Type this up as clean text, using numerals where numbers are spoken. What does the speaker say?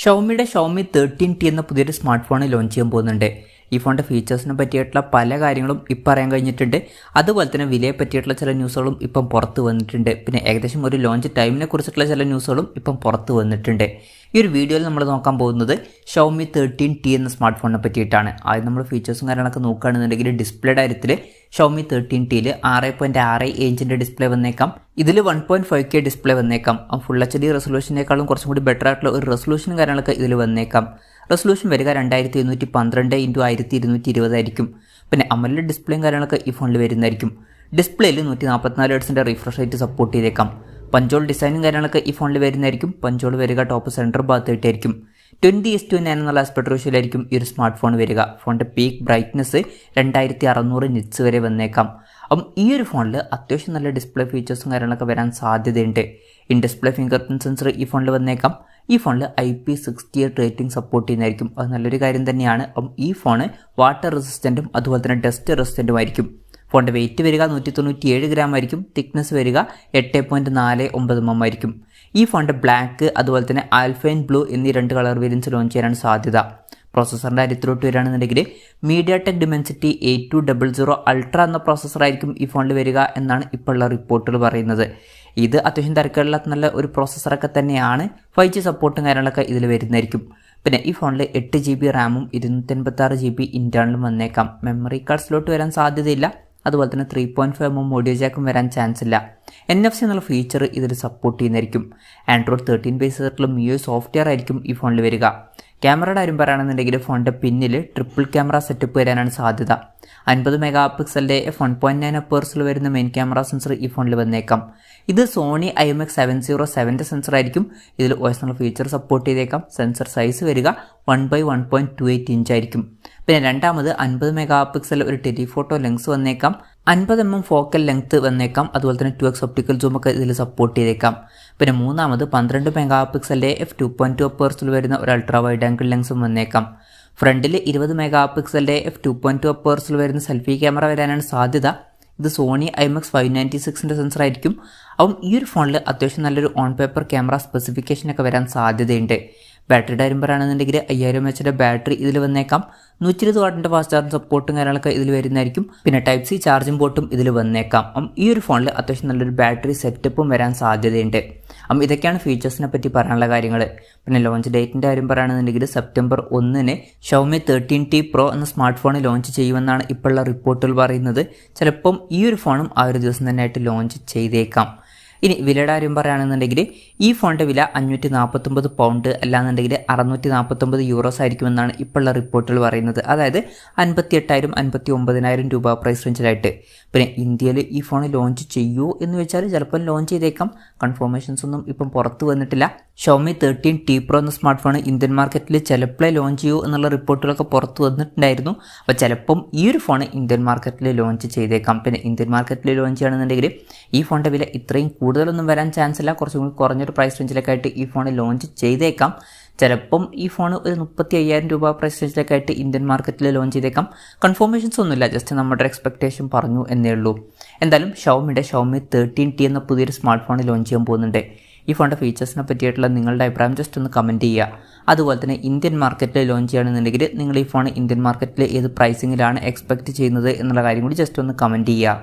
Xiaomi 13t എന്ന പുതിയൊരു smart phone launch ചെയ്യാൻ പോകുന്നുണ്ട്. ഈ ഫോണിൻ്റെ ഫീച്ചേഴ്സിനെ പറ്റിയിട്ടുള്ള പല കാര്യങ്ങളും ഇപ്പം അറിയാൻ കഴിഞ്ഞിട്ടുണ്ട്. അതുപോലെ തന്നെ വിലയെ പറ്റിയിട്ടുള്ള ചില ന്യൂസുകളും ഇപ്പം പുറത്ത് വന്നിട്ടുണ്ട്. പിന്നെ ഏകദേശം ഒരു ലോഞ്ച് ടൈമിനെ കുറിച്ചിട്ടുള്ള ചില ന്യൂസുകളും ഇപ്പം പുറത്ത് വന്നിട്ടുണ്ട്. ഈ ഒരു വീഡിയോയിൽ നമ്മൾ നോക്കാൻ പോകുന്നത് Xiaomi 13t എന്ന സ്മാർട്ട് ഫോണിനെ പറ്റിയിട്ടാണ്. ആദ്യം നമ്മൾ ഫീച്ചേഴ്സും കാര്യങ്ങളൊക്കെ നോക്കുകയാണെന്നുണ്ടെങ്കിൽ ഡിസ്പ്ലേയുടെ കാര്യത്തിൽ Xiaomi 13tയിൽ 6.6 ഇഞ്ചിൻ്റെ ഡിസ്പ്ലേ വന്നേക്കാം. ഇതിൽ 1.5K ഡിസ്പ്ലേ വന്നേക്കാം. ഫുൾ HD റെസൊല്യൂഷനേക്കാളും കുറച്ചും കൂടി ബെറ്റർ ആയിട്ടുള്ള ഒരു റെസൊല്യൂഷനും കാര്യങ്ങളൊക്കെ ഇതിൽ വന്നേക്കാം. റെസൊല്യൂഷൻ വരിക 2112x1220 ആയിരിക്കും. പിന്നെ AMOLED ഡിസ്പ്ലേയും കാര്യങ്ങളൊക്കെ ഈ ഫോണിൽ വരുന്നതായിരിക്കും. ഡിസ്പ്ലേയിൽ 144 Hz റിഫ്രഷ് റേറ്റ് സപ്പോർട്ട് ചെയ്തേക്കാം. പഞ്ചോൾ ഡിസൈനും കാര്യങ്ങളൊക്കെ ഈ ഫോണിൽ വരുന്നതായിരിക്കും. പഞ്ചോൾ വരിക ടോപ്പ് സെൻറ്റർ ഭാഗത്തായിട്ടായിരിക്കും. 20:9 എന്നുള്ള ആസ്പെക്ട് റേഷ്യോയിലായിരിക്കും ഈ ഒരു സ്മാർട്ട് ഫോൺ വരിക. ഫോണിൻ്റെ പീക്ക് ബ്രൈറ്റ്നസ് 2600 നിറ്റ്സ് വരെ വന്നേക്കാം. അപ്പം ഈ ഒരു ഫോണിൽ അത്യാവശ്യം നല്ല ഡിസ്പ്ലേ ഫീച്ചേഴ്സും കാര്യങ്ങളൊക്കെ വരാൻ സാധ്യതയുണ്ട്. In display finger print sensor ഈ ഫോണിൽ വന്നേക്കാം. ഈ ഫോണിൽ IP68 റേറ്റിംഗ് സപ്പോർട്ട് ചെയ്യുന്നതായിരിക്കും. അത് നല്ലൊരു കാര്യം തന്നെയാണ്. അപ്പം ഈ ഫോണ് വാട്ടർ റെസിസ്റ്റൻറ്റും അതുപോലെ തന്നെ ഡസ്റ്റ് റെസിസ്റ്റൻറ്റും ആയിരിക്കും. ഫോണിൻ്റെ വെയിറ്റ് വരിക 197 ഗ്രാം ആയിരിക്കും. തിക്നെസ് വരിക 8.49 mm ആയിരിക്കും. ഈ ഫോണിൻ്റെ ബ്ലാക്ക് അതുപോലെ തന്നെ ആൽഫൈൻ ബ്ലൂ എന്നീ 2 കളർ വേരിയൻസ് ലോഞ്ച് ചെയ്യാനാണ് സാധ്യത. പ്രോസസ്സറിൻ്റെ കാര്യത്തിലോട്ട് വരികയാണെന്നുണ്ടെങ്കിൽ mediatek dimensity 8200 അൾട്ര എന്ന പ്രോസസ്സറായിരിക്കും ഈ ഫോണിൽ വരിക എന്നാണ് ഇപ്പോഴുള്ള റിപ്പോർട്ടുകൾ പറയുന്നത്. ഇത് അത്യാവശ്യം തിരക്കുള്ള നല്ല ഒരു പ്രോസസ്സറൊക്കെ തന്നെയാണ്. 5G സപ്പോർട്ടും കാര്യങ്ങളൊക്കെ ഇതിൽ വരുന്നതായിരിക്കും. പിന്നെ ഈ ഫോണിൽ 8GB റാമും 256GB ഇൻറ്റേർണലും വന്നേക്കാം. മെമ്മറി കാർഡ് സ്ലോട്ട് വരാൻ സാധ്യതയില്ല. അതുപോലെ തന്നെ 3.5mm ഓഡിയോ ജാക്കും വരാൻ ചാൻസ് ഇല്ല. NFC എന്നുള്ള ഫീച്ചർ ഇതിൽ സപ്പോർട്ട് ചെയ്യുന്നതായിരിക്കും. ആൻഡ്രോയിഡ് 13 ബേസ് ചെയ്തിട്ടുള്ള MIUI സോഫ്റ്റ്വെയർ ആയിരിക്കും ഈ ഫോണിൽ വരിക. ക്യാമറയുടെ കാര്യം പറയുകയാണെന്നുണ്ടെങ്കിൽ ഫോണിൻ്റെ പിന്നിൽ ട്രിപ്പിൾ ക്യാമറ സെറ്റപ്പ് വരാനാണ് സാധ്യത. 50 മെഗാപിക്സലിൻ്റെ f1.9 അപ്പേഴ്സിൽ വരുന്ന മെയിൻ ക്യാമറ സെൻസർ ഈ ഫോണിൽ വന്നേക്കാം. ഇത് സോണി IMX707 സെൻസർ ആയിരിക്കും. ഇതിൽ OS എന്നുള്ള ഫീച്ചർ സപ്പോർട്ട് ചെയ്തേക്കാം. സെൻസർ സൈസ് വരിക 1/1.28 ഇഞ്ച് ആയിരിക്കും. പിന്നെ രണ്ടാമത് 50 മെഗാപിക്സൽ ഒരു ടെലിഫോട്ടോ ലെൻസ് വന്നേക്കാം. 50mm ഫോക്കൽ ലെങ്ത് വന്നേക്കാം. അതുപോലെ തന്നെ 2x ഒപ്റ്റിക്കൽ സൂം ഒക്കെ ഇതിൽ സപ്പോർട്ട് ചെയ്തേക്കാം. പിന്നെ മൂന്നാമത് 12 മെഗാപിക്സലിൻ്റെ f2.2 അപ്പേഴ്സിൽ വരുന്ന ഒരു അൾട്രാ വൈഡ് ആംഗിൾ ലെൻസും വന്നേക്കാം. ഫ്രണ്ടിൽ 20 മെഗാപിക്സലിൻ്റെ f2.2 അപ്പേഴ്സിൽ വരുന്ന സെൽഫി ക്യാമറ വരാനാണ് സാധ്യത. ഇത് സോണി IMX596 സെൻസർ ആയിരിക്കും. അപ്പം ഈ ഒരു ഫോണിൽ അത്യാവശ്യം നല്ലൊരു ഓൺ പേപ്പർ ക്യാമറ സ്പെസിഫിക്കേഷനൊക്കെ വരാൻ സാധ്യതയുണ്ട്. ബാറ്ററിയുടെ കാര്യം പറയുകയാണെന്നുണ്ടെങ്കിൽ 5000 mAh ബാറ്ററി ഇതിൽ വന്നേക്കാം. 120 വാട്ടിൻ്റെ ഫാസ്റ്റ് ചാർജ് സപ്പോർട്ടും കാര്യങ്ങളൊക്കെ ഇതിൽ വരുന്നതായിരിക്കും. പിന്നെ Type-C ചാർജിംഗ് പോർട്ടും ഇതിൽ വന്നേക്കാം. അപ്പം ഈ ഒരു ഫോണിൽ അത്യാവശ്യം നല്ലൊരു ബാറ്ററി സെറ്റപ്പും വരാൻ സാധ്യതയുണ്ട്. അപ്പം ഇതൊക്കെയാണ് ഫീച്ചേഴ്സിനെ പറ്റി പറയാനുള്ള കാര്യങ്ങൾ. പിന്നെ ലോഞ്ച് ഡേറ്റിൻ്റെ കാര്യം പറയുകയാണെന്നുണ്ടെങ്കിൽ സെപ്റ്റംബർ 1 Xiaomi 13t Pro എന്ന സ്മാർട്ട് ഫോൺ ലോഞ്ച് ചെയ്യുമെന്നാണ് ഇപ്പോഴുള്ള റിപ്പോർട്ടുകൾ പറയുന്നത്. ചിലപ്പം ഈ ഒരു ഫോണും ആ ഒരു ദിവസം തന്നെ ആയിട്ട് ലോഞ്ച് ചെയ്തേക്കാം. ഇനി വിലയുടെ കാര്യം പറയുകയാണെന്നുണ്ടെങ്കിൽ ഈ ഫോണിൻ്റെ വില 549 പൗണ്ട് അല്ലാന്നുണ്ടെങ്കിൽ 649 യൂറോസ് ആയിരിക്കുമെന്നാണ് ഇപ്പോഴുള്ള റിപ്പോർട്ടുകൾ പറയുന്നത്. അതായത് 58,000 59,000 രൂപ പ്രൈസ് റേഞ്ചിലായിട്ട്. പിന്നെ ഇന്ത്യയിൽ ഈ ഫോൺ ലോഞ്ച് ചെയ്യുമോ എന്ന് വെച്ചാൽ ചിലപ്പോൾ ലോഞ്ച് ചെയ്തേക്കാം. കൺഫർമേഷൻസ് ഒന്നും ഇപ്പം പുറത്ത് വന്നിട്ടില്ല. Xiaomi 13t Pro എന്ന സ്മാർട്ട് ഫോൺ ഇന്ത്യൻ മാർക്കറ്റിൽ ചിലപ്പോൾ ലോഞ്ച് ചെയ്യുമോ എന്നുള്ള റിപ്പോർട്ടുകളൊക്കെ പുറത്ത് വന്നിട്ടുണ്ടായിരുന്നു. അപ്പോൾ ചിലപ്പം ഈ ഒരു ഫോൺ ഇന്ത്യൻ മാർക്കറ്റിൽ ലോഞ്ച് ചെയ്തേക്കാം. പിന്നെ ഇന്ത്യൻ മാർക്കറ്റിൽ ലോഞ്ച് ചെയ്യുകയാണെന്നുണ്ടെങ്കിൽ ഈ ഫോണിൻ്റെ വില ഇത്രയും കൂടുതലൊന്നും വരാൻ ചാൻസ് ഇല്ല. കുറച്ചും കൂടി കുറഞ്ഞൊരു പ്രൈസ് റേഞ്ചിലൊക്കെ ആയിട്ട് ഈ ഫോൺ ലോഞ്ച് ചെയ്തേക്കാം. ചിലപ്പം ഈ ഫോൺ ഒരു 35,000 രൂപ പ്രൈസ് റേഞ്ചിലൊക്കെ ആയിട്ട് ഇന്ത്യൻ മാർക്കറ്റിൽ ലോഞ്ച് ചെയ്തേക്കാം. കൺഫർമേഷൻസ് ഒന്നുമില്ല, ജസ്റ്റ് നമ്മുടെ എക്സ്പെക്ടേഷൻ പറഞ്ഞു എന്നേ ഉള്ളൂ. എന്തായാലും Xiaomi 13t എന്ന പുതിയൊരു സ്മാർട്ട് ഫോൺ ലോഞ്ച് ചെയ്യാൻ പോകുന്നുണ്ട്. ഈ ഫോണിൻ്റെ ഫീച്ചേഴ്സിനെ പറ്റിയിട്ടുള്ള നിങ്ങളുടെ അഭിപ്രായം ജസ്റ്റ് ഒന്ന് കമൻറ്റ് ചെയ്യുക. അതുപോലെ തന്നെ ഇന്ത്യൻ മാർക്കറ്റിൽ ലോഞ്ച് ചെയ്യുകയാണെന്നുണ്ടെങ്കിൽ നിങ്ങൾ ഈ ഫോൺ ഇന്ത്യൻ മാർക്കറ്റിൽ ഏത് പ്രൈസിങ്ങിലാണ് എക്സ്പെക്റ്റ് ചെയ്യുന്നത് എന്നുള്ള കാര്യം കൂടി ജസ്റ്റ് ഒന്ന് കമൻറ്റ് ചെയ്യുക.